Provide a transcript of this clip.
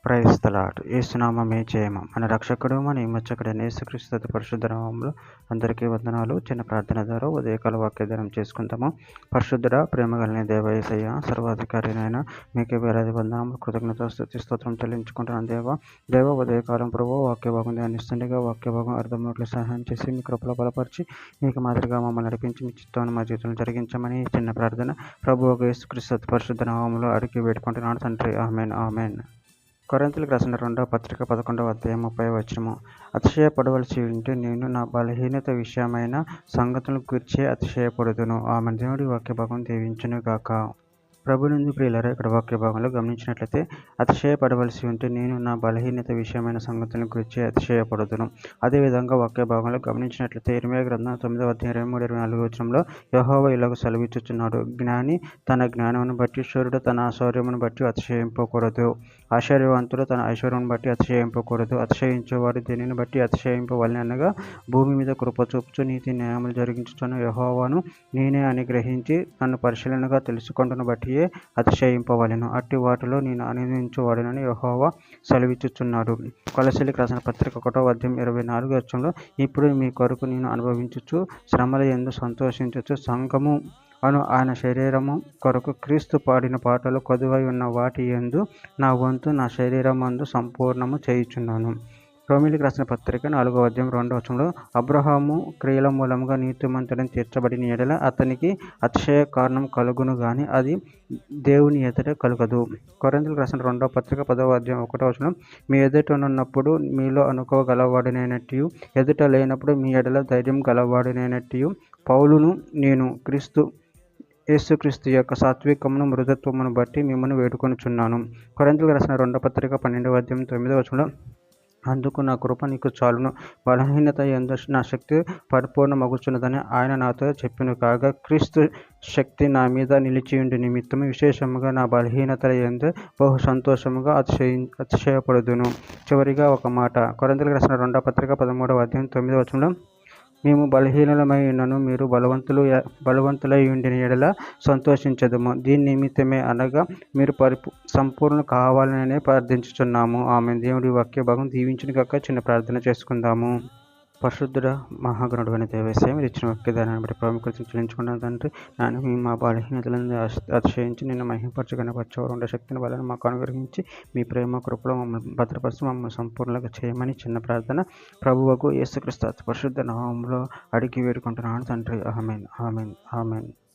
Praise the lord. యేసునామమే జయము. మన రక్షకుడు మన విమోచకుడైన యేసుక్రీస్తు అతి పరిశుద్ధ నామములో అందరికీ వందనాలు. చిన్న ప్రార్థన ద్వారా ఉదయకాల వాక్యదానం చేసుకుందాము. పరిశుద్ధుడా, ప్రేమ కలిగిన దేవ యేసయ్య, సర్వాధికారినైనా మీకే వేలాది వందనాలు, కృతజ్ఞత స్తుతి స్తోత్రం చెల్లించుకుంటున్నాను. దేవ ఉదయకాలం ప్రభు వాక్యభాగం ధ్యానిస్తుండగా వాక్యభాగం అర్థమైనట్లు సహాయం చేసి మీ కృపలో బలపరిచి మీకు మాదిరిగా మమ్మల్ని నడిపించి మీ చిత్తాన్ని మా జీవితంలో జరిగించమని చిన్న ప్రార్థన ప్రభు యేసుక్రీస్తు అతి పరిశుద్ధ నామములో అడిగి వేడుకుంటున్నాను తండ్రి. ఆమేన్ ఆమేన్. కొరింథీయులకు రాసిన 2వ పత్రిక 11వ అధ్యాయం 30వ వచనము. అతిశయపడవలసి ఉంటే నేను నా బలహీనత విషయమైన సంగతులను గూర్చి అతిశయపడుదును. ఆమె దేవుడి వాక్య భాగం దీవించును గాక. ప్రభునందు ప్రియులారా, ఇక్కడ వాక్య భాగంలో గమనించినట్లయితే అతిశయపడవలసి ఉంటే నేను నా బలహీనత విషయమైన సంగతులను గురించి అతిశయపడుదును. అదేవిధంగా వాక్య భాగంలో గమనించినట్లయితే ఇర్మీయా గ్రంథం 9వ అధ్యాయం 23-24 వచనంలో యెహోవా ఇలాగ సెలవిచ్చుచున్నాడు, జ్ఞాని తన జ్ఞానమును బట్టి, శూరుడు తన ఐశ్వర్యమును బట్టి అతిశయింపకూడదు, ఐశ్వర్యవంతుడు తన ఐశ్వర్యమును బట్టి అతిశయింపకూడదు. అతిశయించేవాడు దేనిని బట్టి అతిశయింపవలెను అనగా భూమి మీద కృప చూపుచు నీతి న్యాయములు జరిగించుచున్న యెహోవాను నేనే అని గ్రహించి నన్ను పరిశీలనగా తెలుసుకొనుటను బట్టి అతిశయింపవలెను. అట్టి వాటిలో నేను ఆనందించువాడనని యెహోవా సెలవిచ్చుచున్నాడు. కొలస్సీయులకు రాసిన పత్రిక 1వ అధ్యాయం 24వ వచనంలో ఇప్పుడు మీ కొరకు నేను అనుభవించుచు శ్రమల యందు సంతోషించుచు సంఘము అను ఆయన శరీరము కొరకు క్రీస్తు పాడిన పాటలు కొదువై ఉన్న వాటి యందు నా వంతు నా శరీరమందు సంపూర్ణము చేయుచున్నాను. రోమీయులకు రాసిన పత్రిక 4వ అధ్యాయం 2వ వచనంలో అబ్రహాము క్రియల మూలముగా నీతిమంతుడని తీర్చబడిన ఎడల అతనికి అతిశయ కారణం కలుగును గాని అది దేవుని ఎదుట కలుగదు. కొరింథీయులకు రాసిన 2వ పత్రిక 10వ అధ్యాయం 1వ వచనం. మీ ఎదుటనున్నప్పుడు మీలో అనుకోగలవాడినైనట్టు, ఎదుట లేనప్పుడు మీ ఎడల ధైర్యం గలవాడినైనట్టు పౌలును నేను యేసుక్రీస్తు యొక్క సాత్వికమును మృదుత్వమును బట్టి మిమ్మల్ని వేడుకొనుచున్నాను. కొరింథీయులకు రాసిన 2వ పత్రిక 12వ అధ్యాయం 9వ వచనంలో అందుకు నా కృప నీకు చాలును, బలహీనత యందు నా శక్తి పరిపూర్ణమగుచున్నదని ఆయన నాతో చెప్పెను. కాగా క్రీస్తు శక్తి నా మీద నిలిచియుండు నిమిత్తము విశేషముగా నా బలహీనతల యందు బహు సంతోషముగా అతిశయపడుదును. చివరిగా ఒక మాట, కొరింథీయులకు రాసిన 2వ పత్రిక 13వ అధ్యాయం 9వ వచనంలో మేము బలహీనులమై ఉన్నను మీరు బలవంతులై ఉండిన ఎడల సంతోషించదుము. దీని నిమిత్తమే అనగా మీరు సంపూర్ణ కావాలనే ప్రార్థించుచున్నాము. ఆమేన్. దేవుడి వాక్య భాగం దీవించును గాక. చిన్న ప్రార్థన చేసుకుందాము. పరిశుద్ధుడ మహాగణుడు అని దేవేశయ మీరు ఇచ్చిన వాక్యదానాన్ని బట్టి ప్రాముఖ్యత చెల్లించుకున్నాను తండ్రి. నేను మీ మా బలహీనతలను అతిశయించి నిన్ను మహిమపరచగనపరచవారు ఉండే శక్తిని వలన మాకు అనుగ్రహించి మీ ప్రేమ కృపలో మమ్మల్ని భద్రపరిచి మమ్మల్ని సంపూర్ణంగా చేయమని చిన్న ప్రార్థన ప్రభువుకు యేసుక్రీస్తు పరిశుద్ధ నామములో అడిగి వేడుకుంటున్నాను తండ్రి. ఆమేన్ ఆమేన్ ఆమేన్.